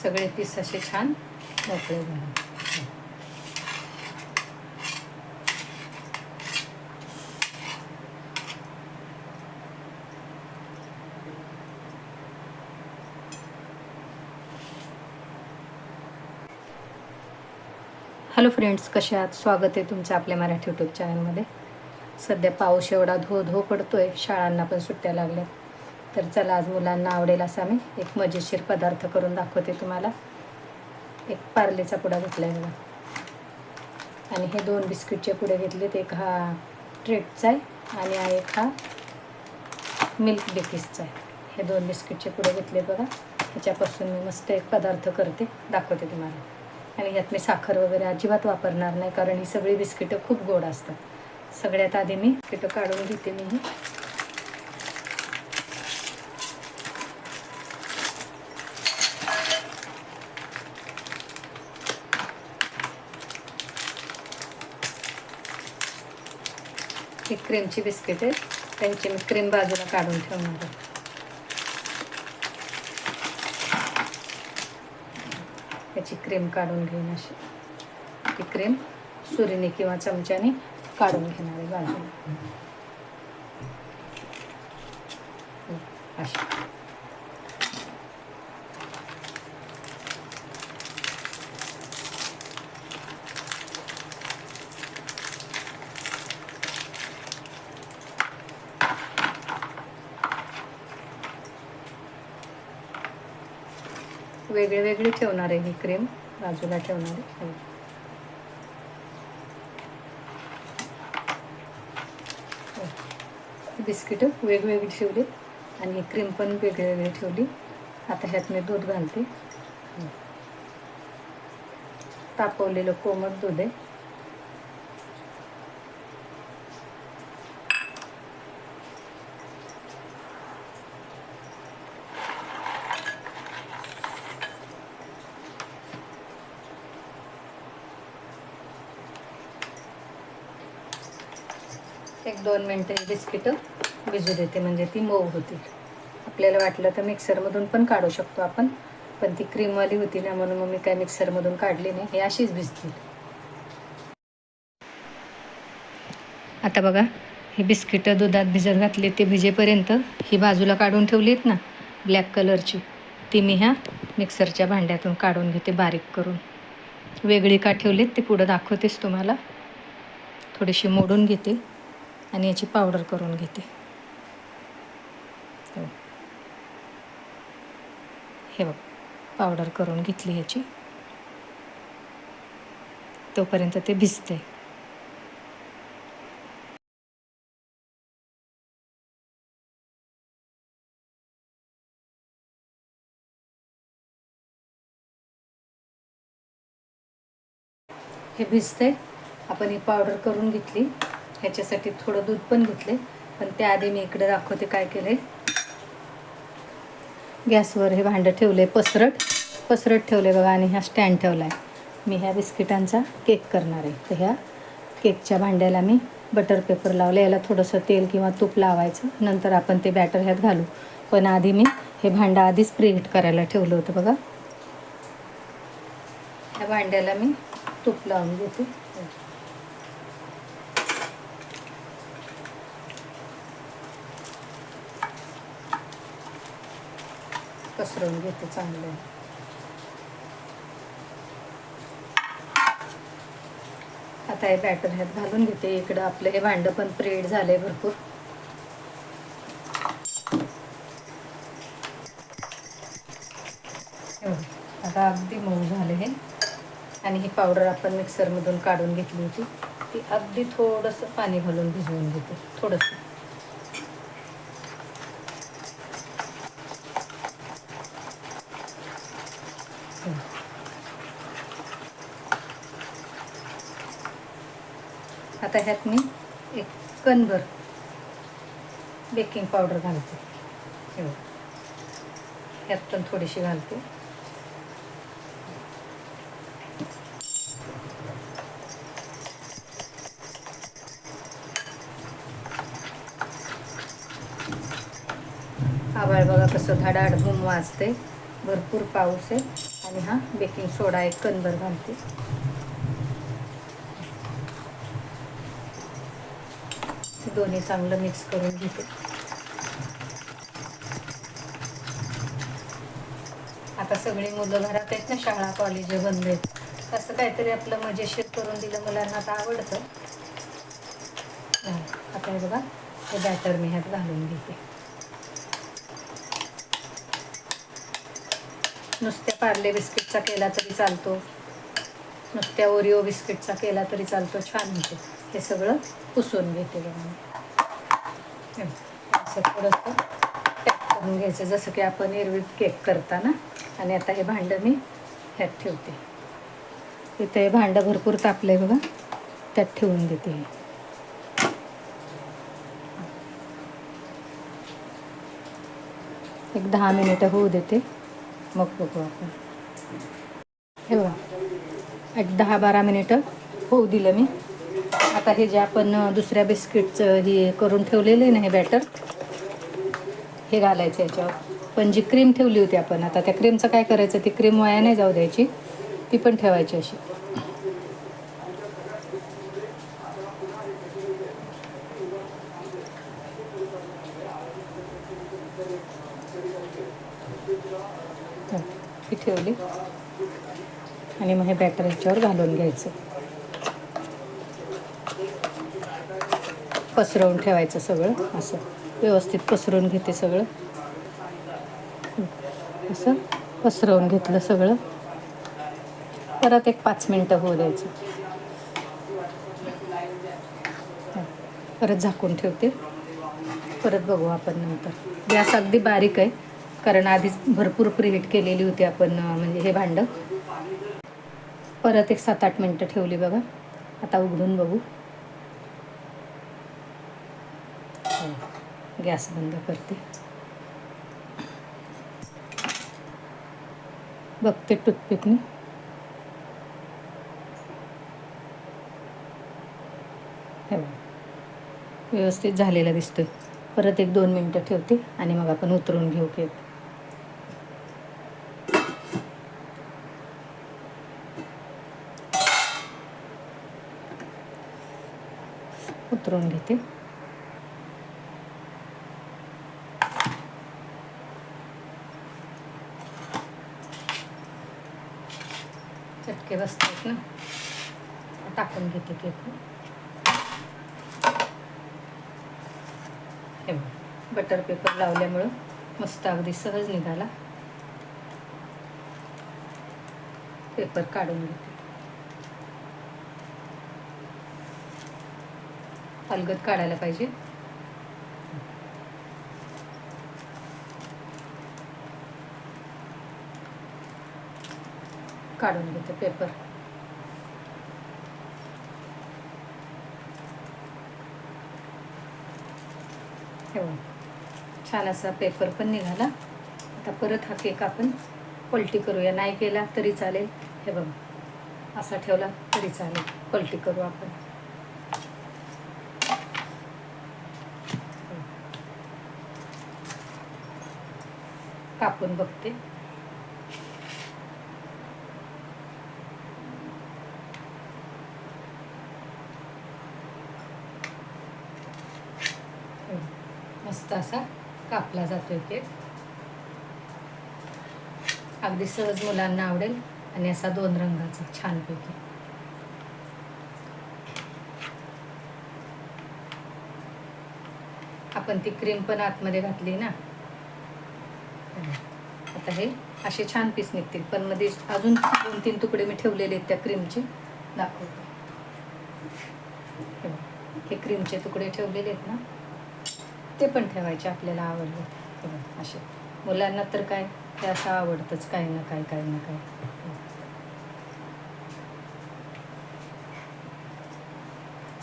सगळे पीस असे छान मोकळे झाले. हॅलो फ्रेंड्स, कसे आहात? स्वागत आहे तुमचं आपल्या मराठी यूट्यूब चॅनलमध्ये. सध्या पाऊस एवढा धो पडतोय, शाळांना पण सुट्ट्या लागल्या. तर चला, आज मुलांना आवडेल असा मी एक मजेशीर पदार्थ करून दाखवते तुम्हाला. एक पार्लेचा पुडा घेतला आहे बघा, आणि हे 2 बिस्किटचे पुडे घेतलेत. एक हा ट्रेटचा आहे आणि एक हा मिल्क बेकिसचा आहे. हे 2 बिस्किटचे पुडे घेतले बघा. ह्याच्यापासून मी मस्त एक पदार्थ करते, दाखवते तुम्हाला. आणि ह्यात मी साखर वगैरे अजिबात वापरणार नाही, कारण ही सगळी बिस्किटं खूप गोड असतात. सगळ्यात आधी मी बिस्किटं काढून घेते. मी ही क्रीमची बिस्किट आहे, त्यांची मी क्रीम बाजूला काढून ठेवणार आहे. याची क्रीम काढून घेईन अशी. ती क्रीम सुरीने किंवा चमच्याने काढून घेणार आहे बाजूला अशी. वेगळी ठेवणार आहे ही क्रीम, बाजूला ठेवणार आहे. बिस्किट वेगवेगळी ठेवली आणि ही क्रीम पण वेगळी ठेवली. आता ह्यात मी दूध घालते. तापवलेलं कोमट दूध आहे. एक 2 मिनटं बिस्किटं भिजू देते, म्हणजे ती मऊ होतील. आपल्याला वाटलं तर मिक्सरमधून पण काढू शकतो आपण, पण ती क्रीमवाली होती ना, म्हणून मग मी काय मिक्सरमधून काढली नाही. हे अशीच भिजतील. आता बघा, ही बिस्किटं दुधात भिजत घातली. ते भिजेपर्यंत ही बाजूला काढून ठेवली आहेत ना ब्लॅक कलरची, ती मी ह्या मिक्सरच्या भांड्यातून काढून घेते बारीक करून. वेगळी का ठेवलीत ते पुढं दाखवतेच तुम्हाला. थोडीशी मोडून घेते आणि याची पावडर करून घेते. हे बघ, पावडर करून घेतली ह्याची. तोपर्यंत ते भिजते. हे भिजते. आपण ही पावडर करून घेतली. ह्याच्यासाठी थोडं दूध पण घेतले, पण त्याआधी मी इकडे दाखवते काय केले. गॅसवर हे भांडं ठेवले, पसरट ठेवले बघा, आणि हा स्टँड ठेवला आहे. मी ह्या बिस्किटांचा केक करणार आहे. तर ह्या केकच्या भांड्याला मी बटर पेपर लावले. याला थोडंसं तेल किंवा तूप लावायचं, नंतर आपण ते बॅटर ह्यात घालू. पण आधी मी हे भांडं आधीच प्रीहीट करायला ठेवलं होतं बघा. ह्या भांड्याला मी तूप लावून घेते. पसरवून घेते चांगलं. आता हे बॅटर ह्यात घालून घेते. इकडं आपलं हे भांडं पण प्रीहीट झालंय भरपूर. आता अगदी मऊ झाले हे. आणि ही पावडर आपण मिक्सरमधून काढून घेतली होती, ती अगदी थोडंसं पाणी घालून भिजवून घेते. थोडंसं आता ह्यात मी एक कणभर बेकिंग पावडर घालते. ह्यात पण थोडीशी घालते. आभाळ बघा कसं धडाड धूम वाजते. भरपूर पाऊस आहे आणि हा बेकिंग सोडा एक कणभर घालते. दोन्ही चांगलं मिक्स करून घेते. आता सगळी मुलं घरात आहेत ना, शाळा कॉलेज बंद आहेत, असं काहीतरी आपलं मजेशीर करून दिलं मुलांना आता आवडतं. आता हे बघा, हे बॅटर मी ह्यात घालून घेते. नुसत्या पार्ले बिस्किटचा केला तरी चालतो, नुसत्या ओरिओ बिस्किटचा केला तरी चालतो, छान होतो. हे सगळं पुसून घेते बघा. असं थोडंसं पॅक करून घ्यायचं, जसं की आपण एरवी केक करताना. आणि आता हे भांडं मी ह्यात ठेवते. इथे हे भांडं भरपूर तापलं आहे बघा, त्यात ठेवून देते. एक 10 मिनिटं होऊ देते, मग बघू आपण. हे बघा, एक 10-12 मिनिटं होऊ दिलं मी. आता हे जे आपण दुसऱ्या बिस्किटचं हे करून ठेवलेलं आहे ना, हे बॅटर, हे घालायचं याच्यावर. पण जी क्रीम ठेवली होती आपण, आता त्या क्रीमचं काय करायचं, ती क्रीम वाया नाही जाऊ द्यायची, ती पण ठेवायची अशी. ती ठेवली आणि मग हे बॅटर ह्याच्यावर घालून घ्यायचं. पसरवून ठेवायचं सगळं, असं व्यवस्थित पसरवून घेते सगळं. असं पसरवून घेतलं सगळं. परत एक 5 मिनिटं होऊ द्यायचं. परत झाकून ठेवते, परत बघू आपण नंतर. गॅस अगदी बारीक आहे, कारण आधीच भरपूर प्रीहीट केलेली होती आपण, म्हणजे हे भांडं. परत एक 7-8 मिनिटं ठेवली बघा. आता उघडून बघू. गॅस बंद करते. बघते टूथपिकने. हे बघा, व्यवस्थित झालेला दिसतोय. परत एक 2 मिनिटं ठेवते आणि मग आपण उतरून घेऊ केक. उतरून घेते. चटके बसतात ना, टाकून घेते केक. हे बटर पेपर लावल्यामुळं मस्त अगदी सहज निघाला. पेपर काढून घेते. अलगद काढायला पाहिजे. काढून घेते पेपर. हे बघा, छान असा पेपर पण निघाला. आता परत हा केक आपण पलटी करूया. नाही केला तरी चालेल. हे बघा, असा ठेवला तरी चालेल. पलटी करू आपण. कापून बघते. मस्त असा कापला जातोय केक. अगदी सहज मुलांना आवडेल. आणि असा 2 रंगाचा छानपैकी. आपण ती क्रीम पण आतमध्ये घातली ना. आता हे असे छान पीस निघतील. पण मध्ये अजून 2-3 तुकडे मी ठेवलेले आहेत त्या क्रीमचे, दाखवते. हे क्रीमचे तुकडे ठेवलेले आहेत ना, ते पण ठेवायचे आपल्याला आवडले. असे मुलांना तर काय ते असं आवडतंच, काही ना काय, काही ना काय.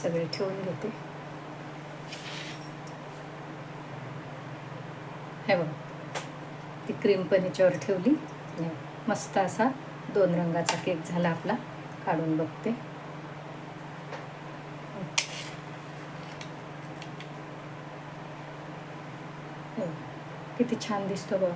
सगळे ठेवून घेते. हे बघा, ती क्रीम पण याच्यावर ठेवली. मस्त असा 2 रंगाचा केक झाला आपला. काढून बघते. किती छान दिसतो बघा.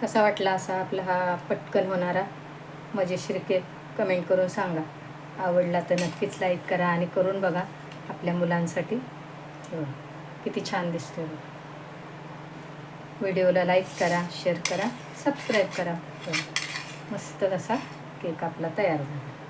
कसा वाटला असा आपला हा पटकन होणारा मजेशीर केक कमेंट करून सांगा. आवडला तर नक्कीच लाईक करा आणि करून बघा आपल्या मुलांसाठी. किती छान दिसतोय बघा. व्हिडिओला लाईक करा, शेअर करा, सबस्क्राईब करा. मस्त असा केक आपला तयार झाला.